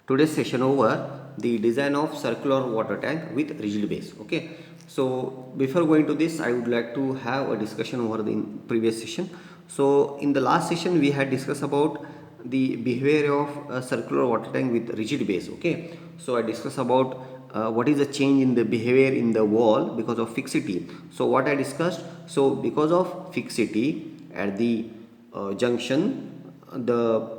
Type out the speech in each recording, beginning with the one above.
today's session over the design of circular water tank with rigid base. Okay, so before going to this, I would like to have a discussion over the previous session. So in the last session we had discussed about the behavior of a circular water tank with rigid base. Okay, so I discussed about what is the change in the behavior in the wall because of fixity. So what I discussed, so because of fixity at the junction, the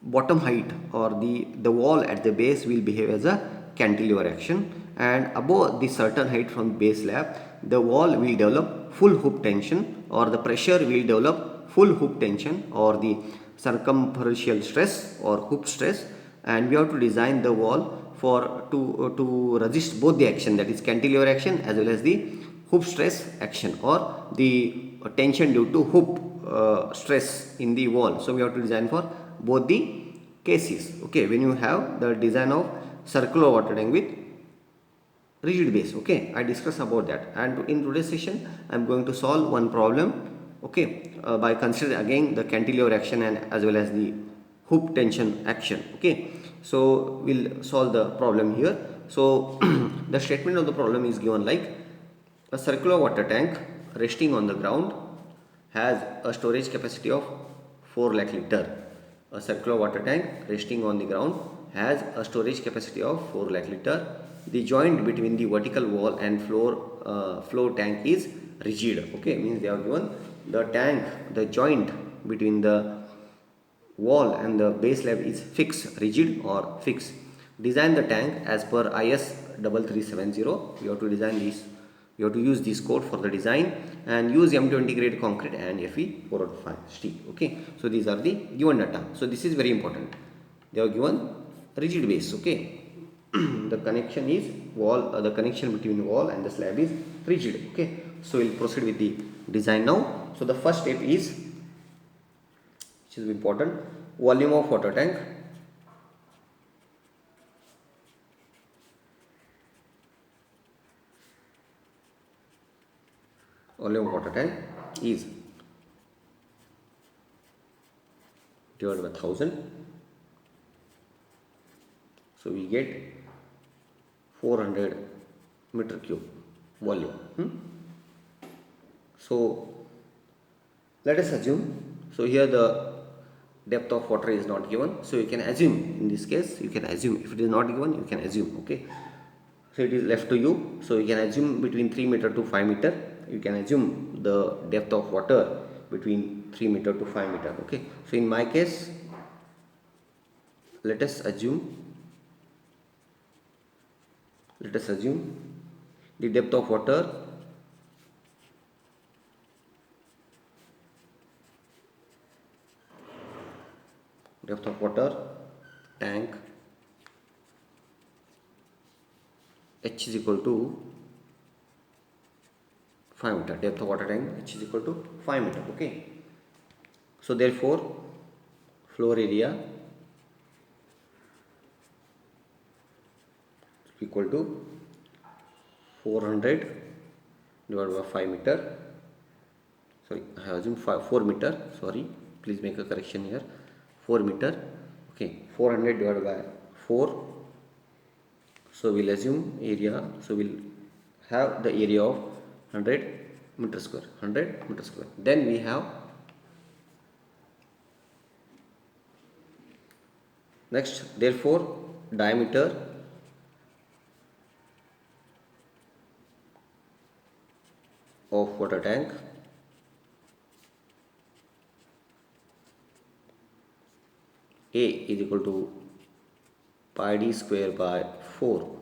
bottom height or the wall at the base will behave as a cantilever action, and above the certain height from base slab the wall will develop full hoop tension, or the pressure will develop full hoop tension or the circumferential stress or hoop stress. And we have to design the wall for to resist both the action, that is cantilever action as well as the hoop stress action or the tension due to hoop stress in the wall. So we have to design for both the cases. Okay, when you have the design of circular water tank with rigid base. Okay, I discussed about that, and in today's session I am going to solve one problem. Okay, by considering again the cantilever action and as well as the hoop tension action. Okay, so we'll solve the problem here. So the statement of the problem is given like: a circular water tank resting on the ground has a storage capacity of 4 lakh liter. A circular water tank resting on the ground has a storage capacity of 4 lakh liter. The joint between the vertical wall and floor tank is rigid. Okay, means they have given the tank, the joint between the wall and the base slab is fixed, rigid or fixed. Design the tank as per IS 3370. You have to design this. You have to use this code for the design and use M20 grade concrete and Fe 405 steel. Okay, so these are the given data. So this is very important. They are given rigid base. Okay, the connection is wall. The connection between wall and the slab is rigid. Okay, so we'll proceed with the design now. So the first step is, which is important, volume of water tank. Volume of water tank is divided by 1000. So we get 400 meter cube volume. So let us assume, so here the depth of water is not given, so you can assume, in this case you can assume, if it is not given you can assume. Okay, so it is left to you, so you can assume between 3 meter to 5 meter. You can assume the depth of water between 3 meter to 5 meter. Okay, so in my case let us assume the depth of water tank H is equal to 5 meter. Depth of water tank H is equal to 5 meter. Okay, so therefore floor area equal to 400 divided by 5 meter. Sorry, I have assumed 4 meter. Sorry, please make a correction here. 4 meter. Okay, 400 divided by 4. So we'll assume area. So we'll have the area of 100 meter square. 100 meter square. Then we have next. Therefore, diameter of water tank A is equal to pi d square by 4.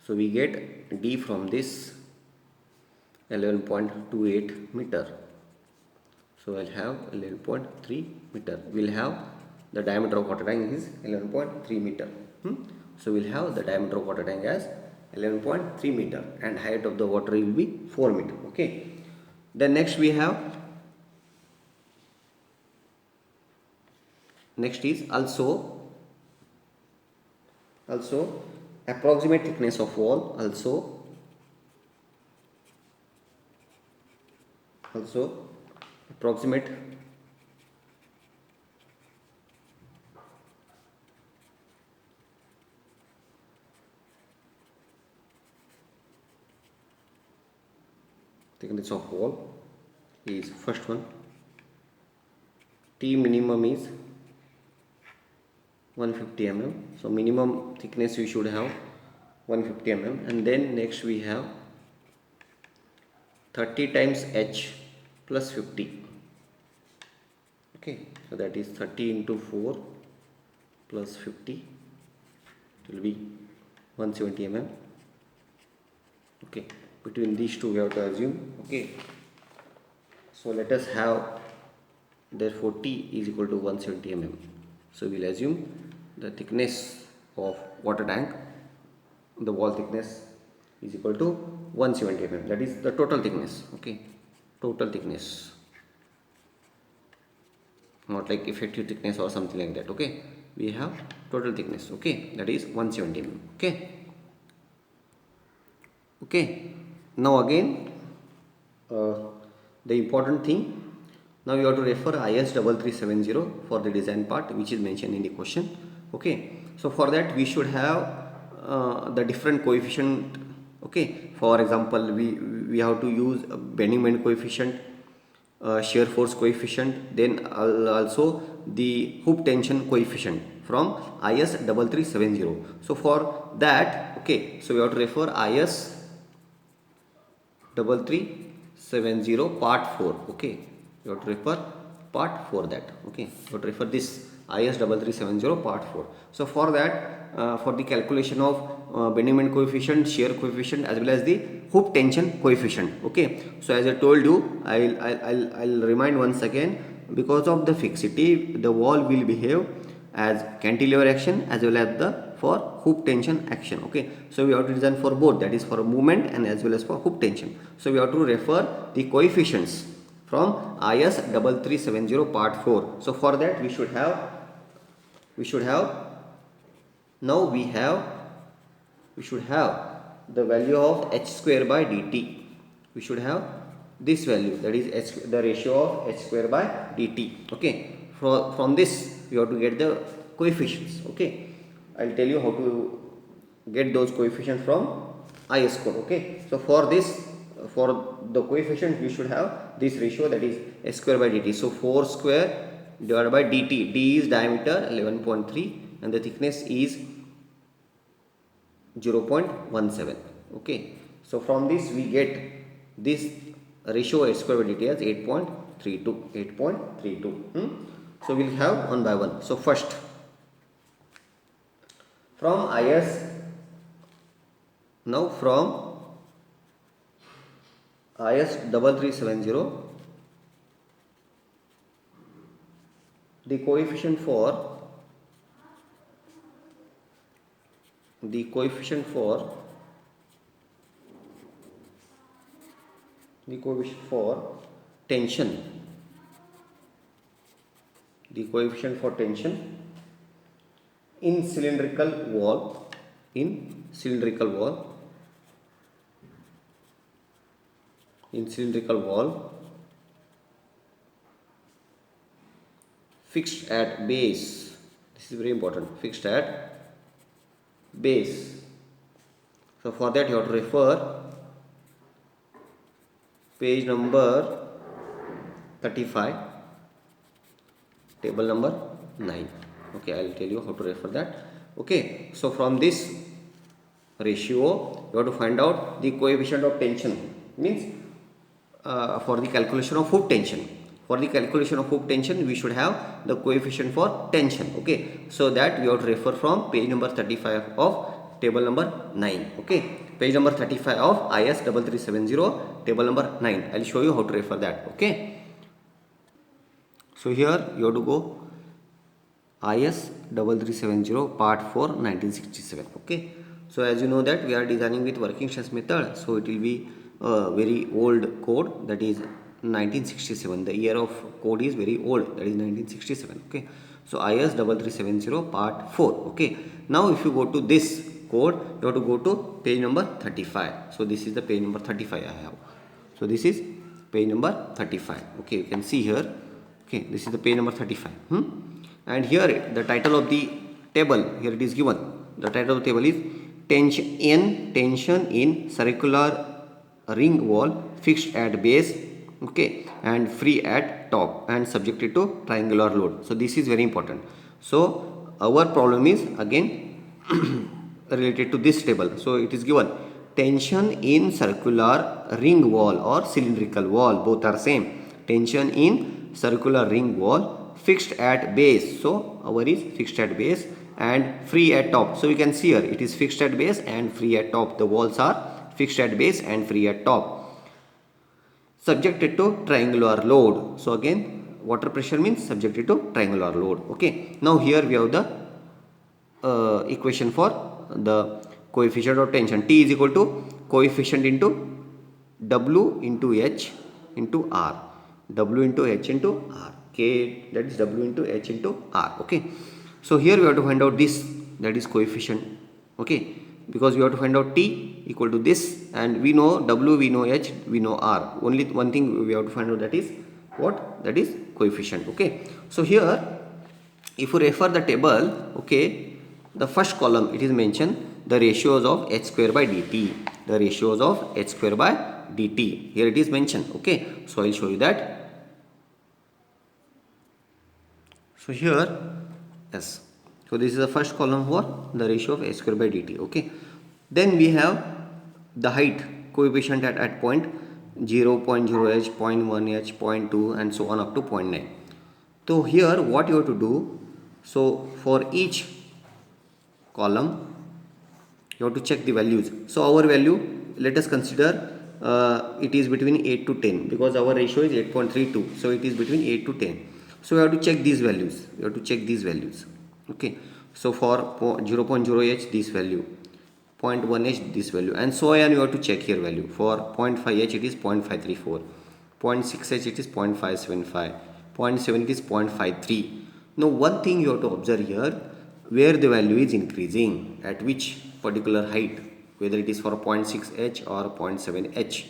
So we get D from this 11.28 meter. So I'll have 11.3 meter. We'll have the diameter of water tank is 11.3 meter. So we'll have the diameter of water tank as 11.3 meter and height of the water will be 4 meter. Okay. Then next we have, next is also approximate thickness of wall, also approximate thickness of wall is first one, T minimum is 150 mm. So minimum thickness we should have 150 mm, and then next we have 30 times H plus 50. Okay, so that is 30 into 4 plus 50, it will be 170 mm. Okay, between these two we have to assume. Okay, so let us have, therefore T is equal to 170 mm. So we will assume the thickness of water tank, the wall thickness is equal to 170 mm. That is the total thickness. Okay, total thickness, not like effective thickness or something like that. Okay, we have total thickness. Okay, that is 170 mm. Okay, now again the important thing, now you have to refer IS 3370 for the design part, which is mentioned in the question. Okay, so for that we should have the different coefficient. Okay, for example, we have to use a bending moment coefficient, shear force coefficient, then also the hoop tension coefficient from IS 3370. So for that, okay, so we have to refer IS 3370 part 4. Okay, you have to refer part 4 that. Okay, you have to refer this IS 3370 part 4. So for that, for the calculation of bending moment coefficient, shear coefficient, as well as the hoop tension coefficient. Okay, so as I told you, I'll remind once again, because of the fixity, the wall will behave as cantilever action as well as the for hoop tension action. Okay, so we have to design for both, that is for movement and as well as for hoop tension. So we have to refer the coefficients from IS 3370 part 4. So for that we should have now we should have the value of h square by dt. We should have this value, that is the ratio of h square by dt. Okay, from this we have to get the coefficients. Okay, I'll tell you how to get those coefficients from IS code. Okay, so for this, for the coefficient we should have this ratio, that is h square by dt. So 4 square divided by dt. D is diameter 11.3 and the thickness is 0.17. Okay, so from this we get this ratio h square by dt as 8.32. So we'll have one by one. So first, from IS, now from IS 3370, the coefficient for tension, in cylindrical wall, fixed at base. This is very important, fixed at base. So for that you have to refer page number 35, table number 9. Okay, I'll tell you how to refer that. Okay, so from this ratio you have to find out the coefficient of tension, means for the calculation of hoop tension. For the calculation of hoop tension we should have the coefficient for tension. Okay, so that we have to refer from page number 35 of table number 9. Okay, page number 35 of IS 3370, table number 9. I'll show you how to refer that. Okay, so here you have to go IS 3370 part 4 1967. Okay, so as you know that we are designing with working stress method, so it will be a very old code, that is 1967. The year of code is very old, that is 1967. Okay, so IS 3370 part 4. Okay, now if you go to this code, you have to go to page number 35. So this is the page number 35 I have. So this is page number 35. Okay, you can see here. Okay, this is the page number 35. And here the title of the table, here it is given. The title of the table is tension in circular ring wall fixed at base, okay, and free at top and subjected to triangular load. So this is very important. So our problem is again related to this table. So it is given tension in circular ring wall or cylindrical wall, both are same. Tension in circular ring wall fixed at base, so our is fixed at base and free at top. So we can see here it is fixed at base and free at top. The walls are fixed at base and free at top, subjected to triangular load. So again water pressure means subjected to triangular load. Okay, now here we have the equation for the coefficient of tension. T is equal to coefficient into W into H into R. W into H into R. K, that is W into H into R. Okay, so here we have to find out this, that is coefficient. Okay, because we have to find out T equal to this, and we know W, we know H, we know R. Only one thing we have to find out, that is what? That is coefficient. Okay, so here if you refer the table, okay, the first column it is mentioned the ratios of h square by dt, the ratios of h square by dt, here it is mentioned. Okay, so I will show you that. So here, yes, so this is the first column for the ratio of h square by dt. Okay, then we have the height coefficient at point 0, 0.0h, 0.1h, 0.2 and so on up to 0.9. So here what you have to do, so for each column you have to check the values. So our value, let us consider it is between 8 to 10 because our ratio is 8.32, so it is between 8 to 10. So we have to check these values, you have to check these values. Okay, so for 0.0h this value, 0.1h this value, and so on. You have to check here value. For 0.5h it is 0.534, 0.6h it is 0.575, 0.7 it is 0.53. Now one thing you have to observe here, where the value is increasing, at which particular height, whether it is for 0.6h or 0.7h.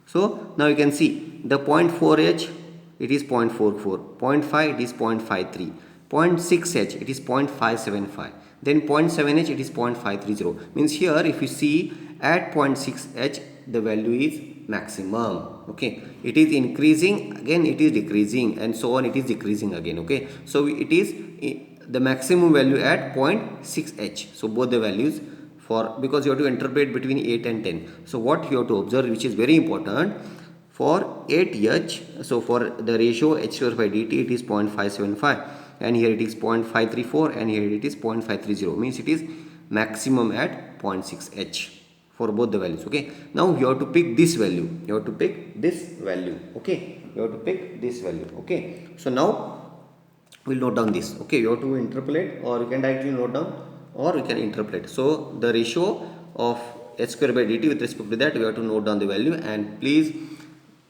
So now you can see the 0.4h it is 0.44, 0.5 it is 0.53, 0.6h it is 0.575, then 0.7h it is 0.530. Means here if you see at 0.6h the value is maximum. Okay, it is increasing, again it is decreasing, and so on, it is decreasing again. Okay, so it is the maximum value at 0.6h. so both the values, for because you have to interpret between 8 and 10. So what you have to observe, which is very important, for 8h, so for the ratio h square by dt it is 0.575, and here it is 0.534, and here it is 0.530, means it is maximum at 0.6h for both the values. Okay, now you have to pick this value, you have to pick this value. Okay, you have to pick this value. Okay, so now we'll note down this. Okay, you have to interpolate, or you can directly note down, or you can interpolate. So the ratio of h square by dt, with respect to that we have to note down the value, and please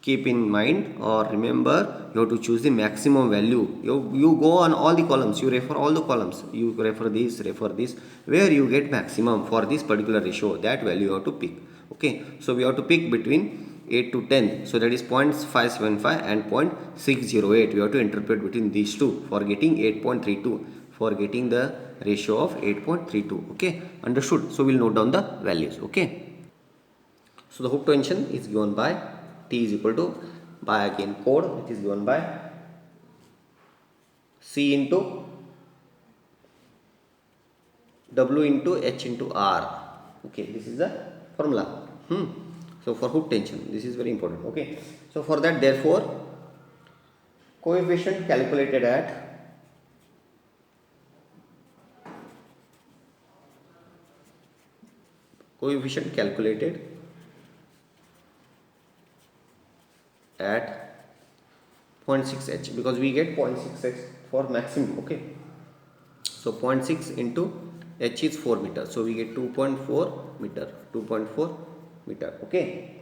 keep in mind or remember, you have to choose the maximum value. You go on all the columns, you refer all the columns, you refer this, where you get maximum for this particular ratio, that value you have to pick. Okay, so we have to pick between 8 to 10, so that is 0.575 and 0.608. we have to interpret between these two for getting 8.32, for getting the ratio of 8.32. okay, understood? So we'll note down the values. Okay, so the hook tension is given by T is equal to, by again code, which is given by C into W into H into R. Okay, this is the formula. So for hook tension, this is very important. Okay, so for that, therefore, coefficient calculated at 0.6h, because we get 0.6h for maximum. Okay, so 0.6 into h is 4 meter, so we get 2.4 meter. Okay,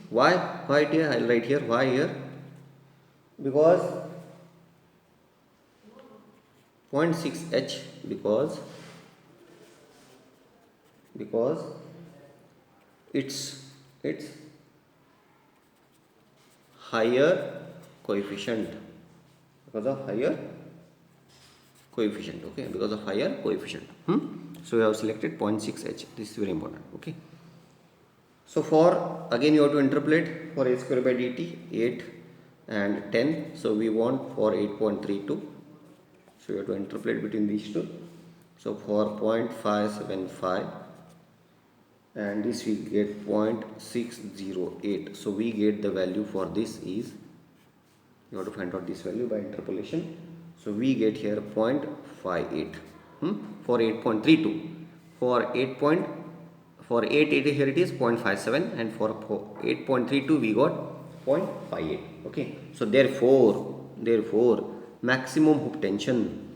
why here I'll write here, why here, because 0.6h, because it's higher coefficient, because of higher coefficient. Okay, because of higher coefficient. So we have selected 0.6h. this is very important. Okay, So for again you have to interpolate for a square by dt 8 and 10. So we want for 8.32. So you have to interpolate between these two. So for 0.575 and this we get 0.608. So we get the value for this is, you have to find out this value by interpolation. So we get here 0.58 for 8.32. For 8 point, for 8 here it is 0.57 and for 8.32 we got 0.58. Okay, so therefore maximum hoop tension,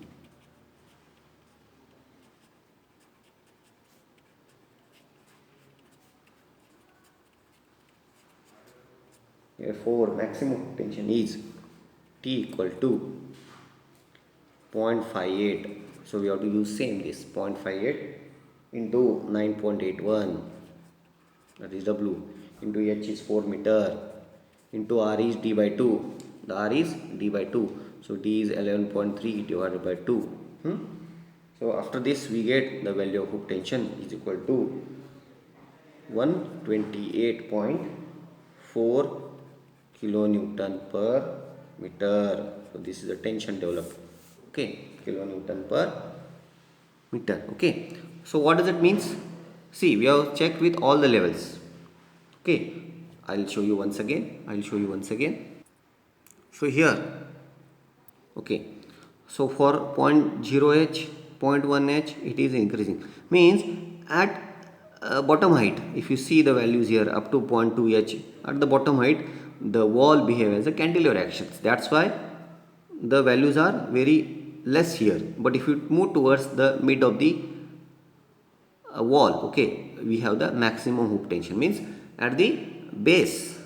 maximum hoop tension is T equal to 0.58. So we have to use same this 0.58 into 9.81, that is W, into H is 4 meter, into R is D by 2. The R is D by 2. So D is 11.3 divided by 2. So after this we get the value of hoop tension is equal to 128.4 kilonewton per meter. So this is the tension developed. Okay, kilonewton per meter. Okay, so what does it means? See, we have checked with all the levels. Okay, I'll show you once again. So here, okay, so for 0.0h, 0.1h, it is increasing. Means at bottom height, if you see the values here up to 0.2h, at the bottom height, the wall behaves as a cantilever actions. That's why the values are very less here. But if you move towards the mid of the wall, okay, we have the maximum hoop tension. Means at the base,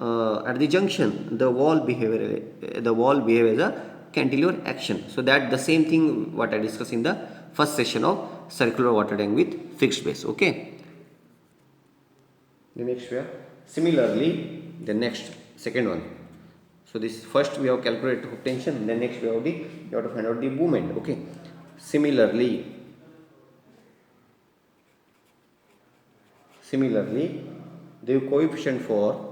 at the junction, the wall behave as a cantilever action. So that the same thing what I discussed in the first session of circular water tank with fixed base. Okay, the next we have similarly the next second one. So this first we have calculated hoop tension, then next we have to find out the movement. Okay, similarly the coefficient for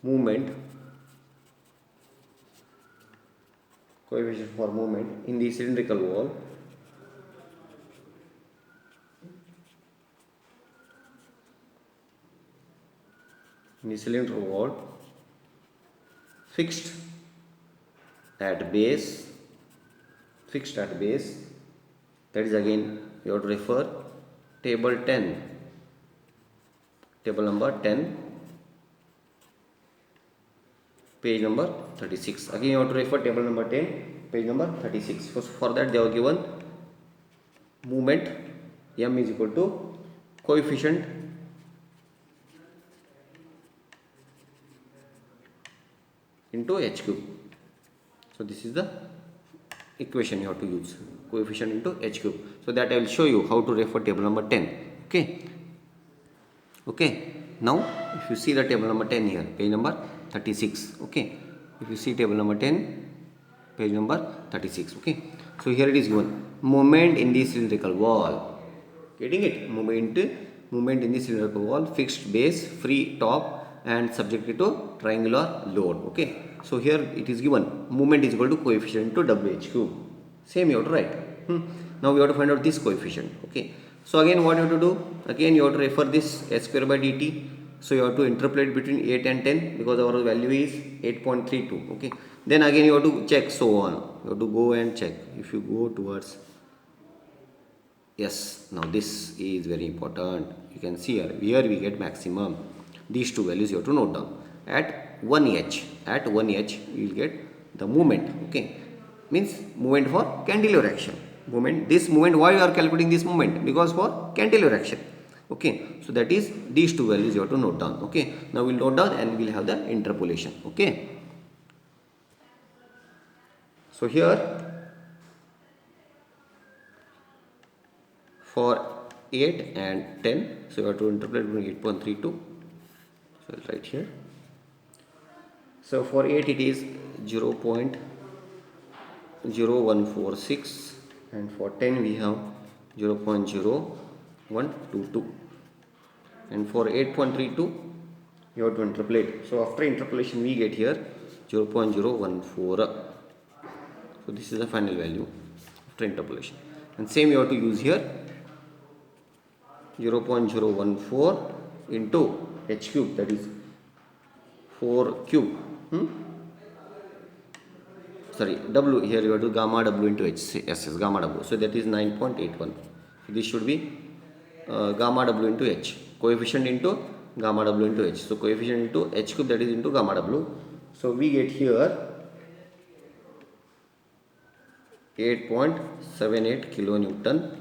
movement in the cylindrical wall fixed at base, that is again you have to refer table number 10, page number 36. Again you have to refer table number 10, page number 36. So for that they have given movement M is equal to coefficient into h cube. So this is the equation you have to use, coefficient into h cube. So that I will show you how to refer table number 10. Okay, now if you see the table number 10 here, page number 36. Okay, if you see table number 10, page number 36. Okay, so here it is given moment in the cylindrical wall. Getting it? Moment in the cylindrical wall, fixed base, free top and subjected to triangular load. Okay, so here it is given moment is equal to coefficient into WH cube. Same you have to write. Now we have to find out this coefficient. Okay, so again what you have to do? Again you have to refer this h square by dt. So you have to interpolate between 8 and 10 because our value is 8.32. Okay, then again you have to check, so on. You have to go and check. If you go towards, yes, now this is very important. You can see here we get maximum. These two values you have to note down. At 1h you will get the movement. Okay, means movement for cantilever action. This movement, why you are calculating this movement? Because for cantilever action. Okay, so that is these two values you have to note down. Okay, now we'll note down and we'll have the interpolation. Okay, so here for 8 and 10, so you have to interpolate between 8.32. So I'll write here So for 8 it is 0.0146, and for 10 we have 0.0122, and for 8.32 you have to interpolate. So after interpolation we get here 0.014. So this is the final value after interpolation, and same you have to use here, 0.014 into h cube, that is 4 cube. Sorry, w, here you have to gamma w into h, yes, gamma w, so that is 9.81. So this should be gamma w into h, coefficient into gamma w into h. So coefficient into h cube, that is into gamma w. So we get here 8.78 kilonewton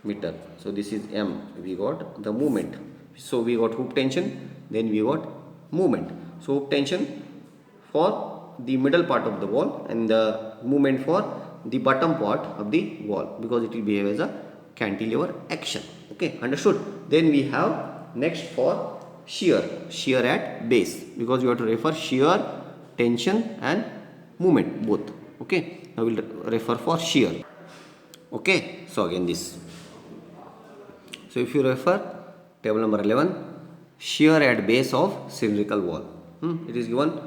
meter. So this is m, we got the movement. So we got hoop tension, then we got movement. So hoop tension for the middle part of the wall and the movement for the bottom part of the wall, because it will behave as a cantilever action. Okay, understood. Then we have next for shear at base, because you have to refer shear, tension and movement both. Okay, now we'll refer for shear. Okay, so again this. So if you refer table number 11, shear at base of cylindrical wall, it is given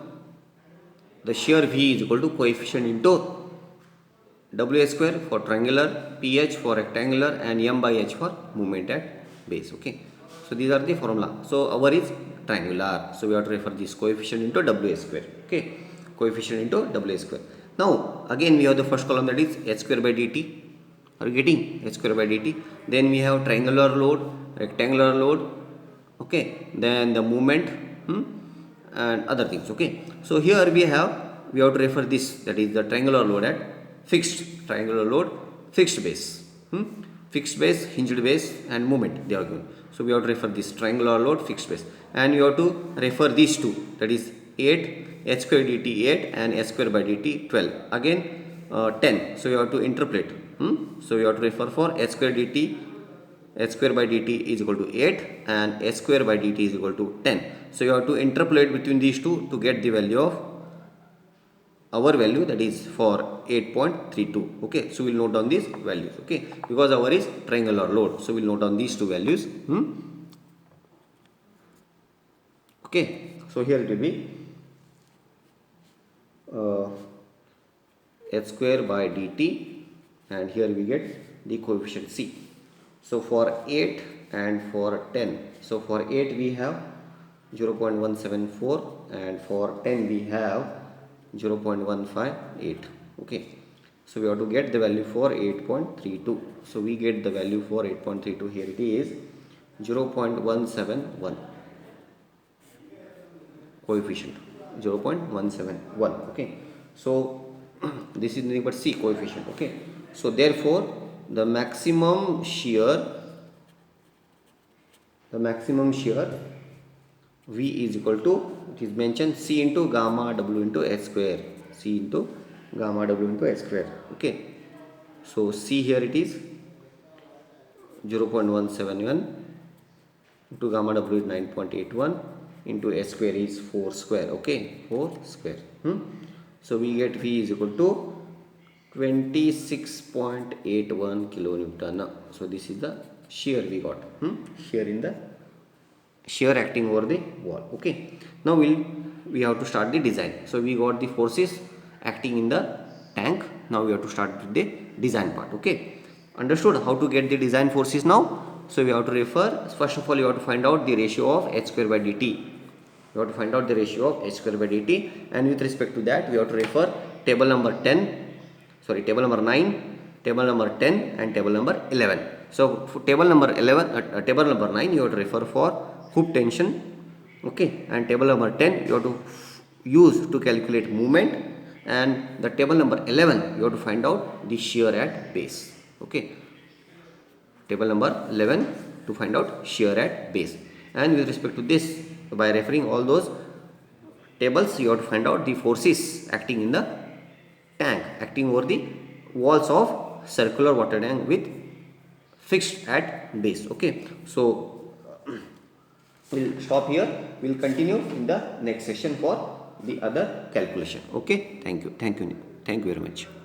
the shear V is equal to coefficient into W square for triangular, PH for rectangular and M by H for movement at base. Okay, so these are the formula. So our is triangular, so we have to refer this coefficient into W square. Okay, coefficient into W square. Now again we have the first column, that is h square by dt. Are you getting h square by dt? Then we have triangular load, rectangular load, okay, then the movement and other things. Okay, so here we have to refer this, that is the triangular load at fixed base, fixed base, hinged base and movement they are given. So we have to refer this triangular load, fixed base, and you have to refer these two, that is 8 h square dt 8 and h square by dt 12, again 10. So you have to interpolate. So you have to refer for h square by dt is equal to 8 and h square by dt is equal to 10. So you have to interpolate between these two to get the value of our value, that is for 8.32. okay, so we'll note down these values. Okay, because our is triangular load, so we'll note down these two values. Okay, so here it will be h square by dt, and here we get the coefficient c. So for 8 and for 10, so for 8 we have 0.174 and for 10 we have 0.158. okay, so we have to get the value for 8.32. so we get the value for 8.32, here it is 0.171 coefficient, 0.171. okay, so this is nothing but c coefficient. okay, so therefore the maximum shear V is equal to, it is mentioned, c into gamma w into h square, c into gamma w into h square. okay, so c here it is 0.171 into gamma w is 9.81 into h square is 4 square. okay, 4 square. So we get V is equal to 26.81 kilonewton. So this is the shear we got, shear acting over the wall. okay, now we have to start the design. So we got the forces acting in the tank. Now we have to start with the design part. okay, understood how to get the design forces now? So we have to refer, first of all you have to find out the ratio of h square by dt. You have to find out the ratio of h square by dt, and with respect to that we have to refer table number 9, table number 10 and table number 11. So for table number 9 you have to refer for hoop tension. okay, and table number 10 you have to use to calculate movement, and the table number 11 you have to find out the shear at base. okay, table number 11 to find out shear at base, and with respect to this, by referring all those tables you have to find out the forces acting in the tank, acting over the walls of circular water tank with fixed at base. okay, so We'll stop here. We'll continue in the next session for the other calculation. Okay. Thank you. Thank you. Thank you very much.